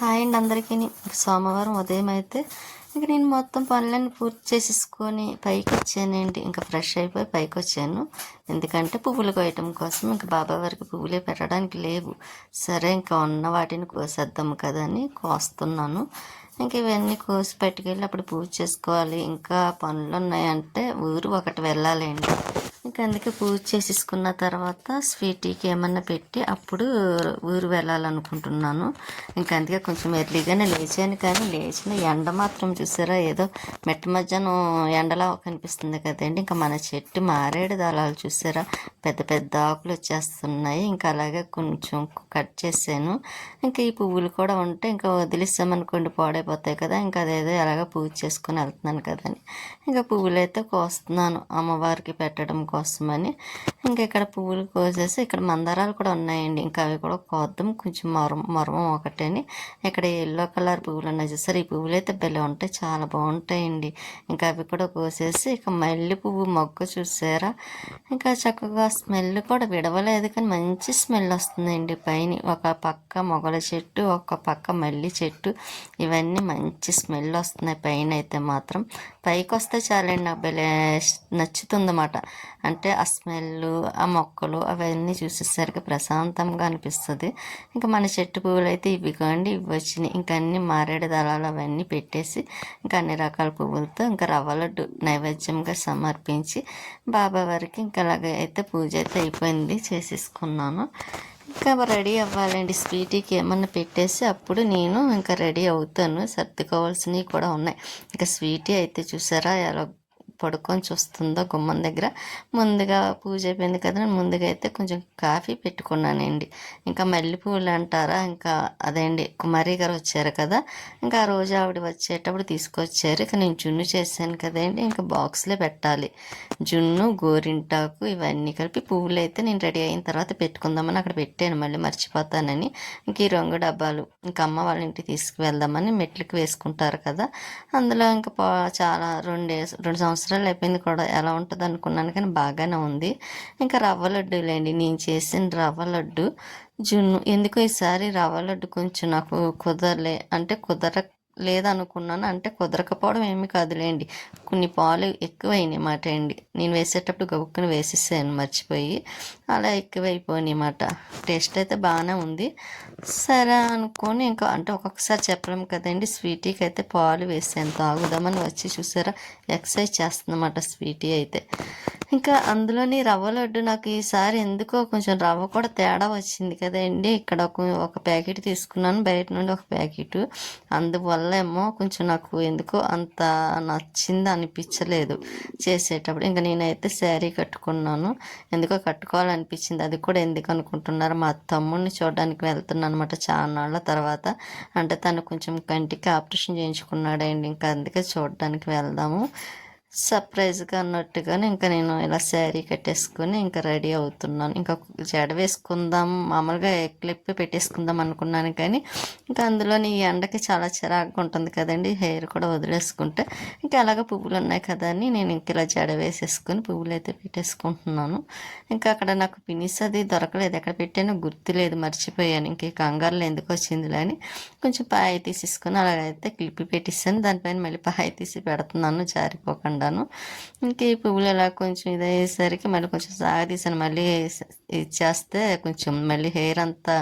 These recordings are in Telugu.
హాయ్ అండి అందరికీ. సోమవారం ఉదయం అయితే ఇంక నేను మొత్తం పనులన్నీ పూర్తి చేసేసుకొని పైకి వచ్చానండి. ఇంకా ఫ్రెష్ అయిపోయి పైకి వచ్చాను. ఎందుకంటే పువ్వులు కోయటం కోసం ఇంకా బాబాయ్ వారికి పువ్వులే పెట్టడానికి లేవు. సరే ఇంకా ఉన్న వాటిని కోసేద్దాము కదా అని కోస్తున్నాను. ఇంక ఇవన్నీ కోసి పట్టుకెళ్ళి అప్పుడు పూజ చేసుకోవాలి. ఇంకా పనులు ఉన్నాయంటే ఊరు ఒకటి వెళ్ళాలండి. ఇంకా అందుకే పూజ చేసేసుకున్న తర్వాత స్వీటీకి ఏమన్నా పెట్టి అప్పుడు ఊరు వెళ్ళాలనుకుంటున్నాను. ఇంకా అందుకే కొంచెం ఎర్లీగానే లేచాను. కానీ లేచిన ఎండ మాత్రం చూసారా, ఏదో మెట్ట మధ్యాహ్నం ఎండలా కనిపిస్తుంది కదండి. ఇంకా మన చెట్టు మారేడు దళాలు చూసారా, పెద్ద పెద్ద ఆకులు వచ్చేస్తున్నాయి. ఇంకా అలాగే కొంచెం కట్ చేశాను. ఇంకా ఈ పువ్వులు కూడా ఉంటే ఇంకా వదిలిస్తామనుకోండి పాడైపోతాయి కదా. ఇంకా అదేదో ఎలాగ పూజ చేసుకుని వెళ్తున్నాను కదని ఇంకా పువ్వులు అయితే కోస్తున్నాను అమ్మవారికి పెట్టడం కోసమని. ఇంకా ఇక్కడ పువ్వులు కోసేసి ఇక్కడ మందారాలు కూడా ఉన్నాయండి. ఇంకా అవి కూడా కోద్దాం. కొంచెం మరం ఒకటని ఇక్కడ ఎల్లో కలర్ పువ్వులు ఉన్నాయి చూసారు. ఈ పువ్వులు అయితే భలే ఉంటాయి, చాలా బాగుంటాయండి. ఇంకా అవి కూడా కోసేసి ఇక మల్లె పువ్వు మొగ్గ చూసారా, ఇంకా చక్కగా స్మెల్ కూడా విడవలేదు కానీ మంచి స్మెల్ వస్తుందండి. పైన ఒక పక్క మొగల చెట్టు, ఒక పక్క మల్లి చెట్టు, ఇవన్నీ మంచి స్మెల్ వస్తున్నాయి. పైన అయితే మాత్రం పైకి వస్తే చాలండి నాకు భలే నచ్చుతుందన్నమాట. అంటే ఆ స్మెల్, ఆ మొక్కలు అవన్నీ చూసేసరికి ప్రశాంతంగా అనిపిస్తుంది. ఇంకా మన చెట్టు పువ్వులు అయితే ఇవి కాండి, ఇవి వచ్చినాయి. ఇంకా అన్ని మారేడు దళాలు అవన్నీ పెట్టేసి ఇంకా అన్ని రకాల పువ్వులతో ఇంకా రవ్వ లడ్డు నైవేద్యంగా సమర్పించి బాబా వారికి ఇంకా అలాగే అయితే పూజ అయితే అయిపోయింది, చేసేసుకున్నాను. ఇంకా రెడీ అవ్వాలండి. స్వీటీకి ఏమన్నా పెట్టేసి అప్పుడు నేను ఇంకా రెడీ అవుతాను. సర్దుకోవాల్సినవి కూడా ఉన్నాయి. ఇంకా స్వీటీ అయితే చూసారా ఎలా పడుకొని చూస్తుందో గుమ్మం దగ్గర. ముందుగా పూజ అయిపోయింది కదా, ముందుగా అయితే కొంచెం కాఫీ పెట్టుకున్నానండి. ఇంకా మల్లెపూలు అంటారా, ఇంకా అదేండి కుమారి గారు వచ్చారు కదా, ఇంకా ఆ రోజు ఆవిడ వచ్చేటప్పుడు తీసుకొచ్చారు. ఇక నేను జున్ను చేశాను కదండి, ఇంకా బాక్స్లో పెట్టాలి. జున్ను, గోరింటాకు ఇవన్నీ కలిపి పువ్వులు అయితే నేను రెడీ అయిన తర్వాత పెట్టుకుందామని అక్కడ పెట్టాను, మళ్ళీ మర్చిపోతానని. ఇంక ఈ రంగు డబ్బాలు ఇంకా అమ్మ వాళ్ళ ఇంటికి తీసుకువెళ్దామని మెట్లకి వేసుకుంటారు కదా, అందులో ఇంకా చాలా 2 సంవత్సరాలు అయిపోయింది కూడా, ఎలా ఉంటుంది అనుకున్నాను కానీ బాగానే ఉంది. ఇంకా రవ్వ లడ్డూలేండి, నేను చేసిన రవ్వ లడ్డు జున్ను. ఎందుకో ఈసారి రవ్వ లడ్డు కొంచెం నాకు లేదనుకున్నాను. అంటే కుదరకపోవడం ఏమి కాదులేండి, కొన్ని పాలు ఎక్కువైనాయి మాట అండి. నేను వేసేటప్పుడు గబుక్కుని వేసేసాను మర్చిపోయి, అలా ఎక్కువైపోయినాయి మాట. టేస్ట్ అయితే బాగానే ఉంది. సరే అనుకొని ఇంకా అంటే ఒక్కొక్కసారి చెప్పలేము కదండి. స్వీటీకి అయితే పాలు వేసాను తాగుదామని వచ్చి చూసారా ఎక్సర్సైజ్ చేస్తుందన్నమాట స్వీటీ అయితే. ఇంకా అందులోని రవ్వ లడ్డు నాకు ఈసారి ఎందుకో కొంచెం రవ్వ కూడా తేడా వచ్చింది కదండి. ఇక్కడ ఒక ప్యాకెట్ తీసుకున్నాను, బయట నుండి ఒక ప్యాకెట్. అందువల్ల ఏమో కొంచెం నాకు ఎందుకో అంత నచ్చింది అనిపించలేదు చేసేటప్పుడు. ఇంకా నేనైతే శారీ కట్టుకున్నాను, ఎందుకో కట్టుకోవాలనిపించింది. అది కూడా ఎందుకు అనుకుంటున్నారు, మా తమ్ముడిని చూడడానికి వెళ్తున్నాను అనమాట చాలా నాళ్ళ తర్వాత. అంటే తను కొంచెం కంటికి ఆపరేషన్ చేయించుకున్నాడండి, ఇంకా అందుకే చూడడానికి వెళ్దాము సర్ప్రైజ్గా అన్నట్టుగానే ఇంకా నేను ఇలా శారీ కట్టేసుకొని ఇంకా రెడీ అవుతున్నాను. ఇంకా జడ వేసుకుందాం, మామూలుగా క్లిప్ పెట్టేసుకుందాం అనుకున్నాను కానీ ఇంకా అందులోని ఈ ఎండకి చాలా చిరాకుగా ఉంటుంది కదండి, హెయిర్ కూడా వదిలేసుకుంటే. ఇంకా అలాగ పువ్వులు ఉన్నాయి కదా అని నేను ఇంక ఇలా జడ వేసేసుకొని పువ్వులు అయితే పెట్టేసుకుంటున్నాను. ఇంకా అక్కడ నాకు పినిస్ అది దొరకలేదు, ఎక్కడ పెట్టానో గుర్తులేదు, మర్చిపోయాను. ఇంక ఈ కంగారులో ఎందుకు వచ్చిందిలే అని కొంచెం పాయ తీసేసుకొని అలాగైతే క్లిప్ పెట్టిస్తాను. దానిపైన మళ్ళీ పాయ తీసి పెడుతున్నాను జారిపోకుండా. ఇంక ఈ పువ్వులు ఇలా కొంచెం ఇదయ్యేసరికి మళ్ళీ కొంచెం సాగదీసాను. మళ్ళీ ఇచ్చేస్తే కొంచెం మళ్ళీ హెయిర్ అంతా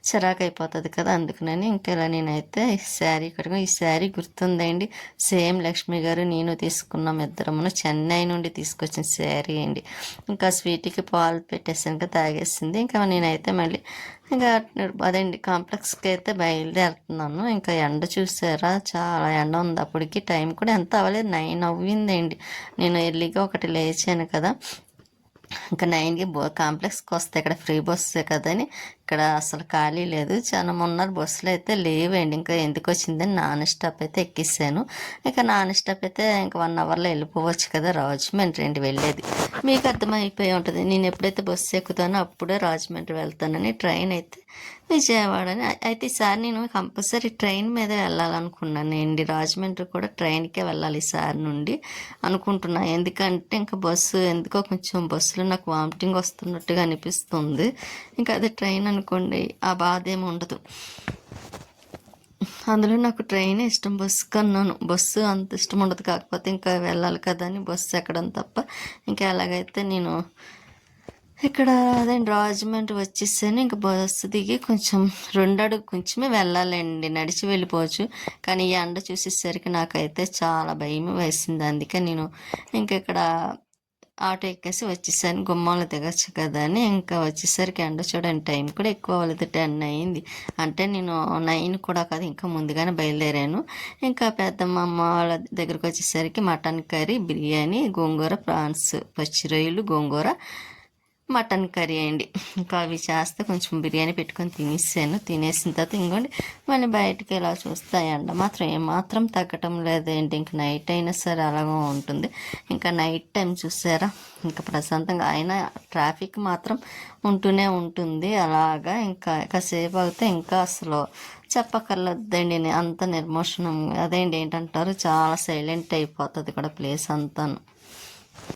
చిరాకు అయిపోతుంది కదా, అందుకనని ఇంకా ఇలా నేనైతే శారీ కట్టుకుని. ఈ శారీ గుర్తుందండి, సేమ్ లక్ష్మి గారు నేను తీసుకున్నాం ఇద్దరమును, చెన్నై నుండి తీసుకొచ్చిన శారీ అండి. ఇంకా స్వీట్కి పాలు పెట్టేసాను కదా, తాగేసింది. ఇంకా నేనైతే మళ్ళీ ఇంకా అదండి కాంప్లెక్స్కి అయితే బయలుదేరుతున్నాను. ఇంకా ఎండ చూసారా, చాలా ఎండ ఉంది. అప్పటికి టైం కూడా ఎంత అవ్వలేదు, 9 అవ్విందండి. నేను ఎర్లీగా ఒకటి లేచాను కదా, ఇంకా 9కి కాంప్లెక్స్కి వస్తే ఇక్కడ ఫ్రీ బస్సే కదని ఇక్కడ అసలు ఖాళీ లేదు, చాలా ఉన్నారు. బస్సులు అయితే లేవండి. ఇంకా ఎందుకు వచ్చిందని నాన్ స్టాప్ అయితే ఎక్కిస్తాను. ఇక నాన్ స్టాప్ అయితే ఇంకా 1 అవర్లో వెళ్ళిపోవచ్చు కదా, రాజమండ్రి అండి వెళ్ళేది. మీకు అర్థమైపోయి ఉంటుంది, నేను ఎప్పుడైతే బస్సు ఎక్కుతానో అప్పుడే రాజమండ్రి వెళ్తానని. ట్రైన్ అయితే విజయవాడని. అయితే ఈసారి నేను కంపల్సరీ ట్రైన్ మీద వెళ్ళాలనుకున్నాను అండి. రాజమండ్రి కూడా ట్రైన్కే వెళ్ళాలి ఈసారి నుండి అనుకుంటున్నా. ఎందుకంటే ఇంకా బస్సు ఎందుకో కొంచెం బస్సులో నాకు వామిటింగ్ వస్తున్నట్టుగా అనిపిస్తుంది. ఇంకా అదే ట్రైన్ అనుకోండి ఆ బాధ ఏమి ఉండదు. అందులో నాకు ట్రైన్ ఇష్టం, బస్సు కన్నాను. బస్సు అంత ఇష్టం ఉండదు, కాకపోతే ఇంకా వెళ్ళాలి కదా అని బస్సు ఎక్కడం తప్ప ఇంకా ఎలాగైతే నేను ఇక్కడ అదేంటి రాజమండ్రి వచ్చేసాను. ఇంకా బస్సు దిగి కొంచెం 2 అడుగు కొంచెమే వెళ్ళాలండి, నడిచి వెళ్ళిపోవచ్చు. కానీ ఈ ఎండ చూసేసరికి నాకైతే చాలా భయం వేసింది. అందుకే నేను ఇంక ఇక్కడ ఆటో ఎక్కేసి వచ్చేసాను. గుమ్మంలో దిగచ్చు కదా అని ఇంకా వచ్చేసరికి ఎండ చూడండి, టైం కూడా ఎక్కువ అవ్వలేదు, 10 అయింది. అంటే నేను 9 కూడా కాదు, ఇంకా ముందుగానే బయలుదేరాను. ఇంకా పెద్దమ్మ అమ్మ వాళ్ళ దగ్గరకు వచ్చేసరికి మటన్ కర్రీ, బిర్యానీ, గోంగూర, ప్రాన్స్, పచ్చి రొయ్యలు, గోంగూర, మటన్ కర్రీ అండి. ఇంకా అవి చేస్తే కొంచెం బిర్యానీ పెట్టుకొని తినేసాను. తినేసిన తర్వాత ఇంకోండి మళ్ళీ బయటికి ఇలా చూస్తే ఎండ మాత్రం ఏమాత్రం తగ్గటం లేదండి. ఇంక నైట్ అయినా సరే అలాగే ఉంటుంది. ఇంకా నైట్ టైం చూసారా, ఇంకా ప్రశాంతంగా అయినా ట్రాఫిక్ మాత్రం ఉంటూనే ఉంటుంది అలాగా. ఇంకా కాసేపు అయితే ఇంకా అసలు చెప్పక్కర్లేదండి, అంత నిర్మోషణం అదేంటి ఏంటంటారు, చాలా సైలెంట్ అయిపోతుంది ఇక్కడ ప్లేస్ అంతాను.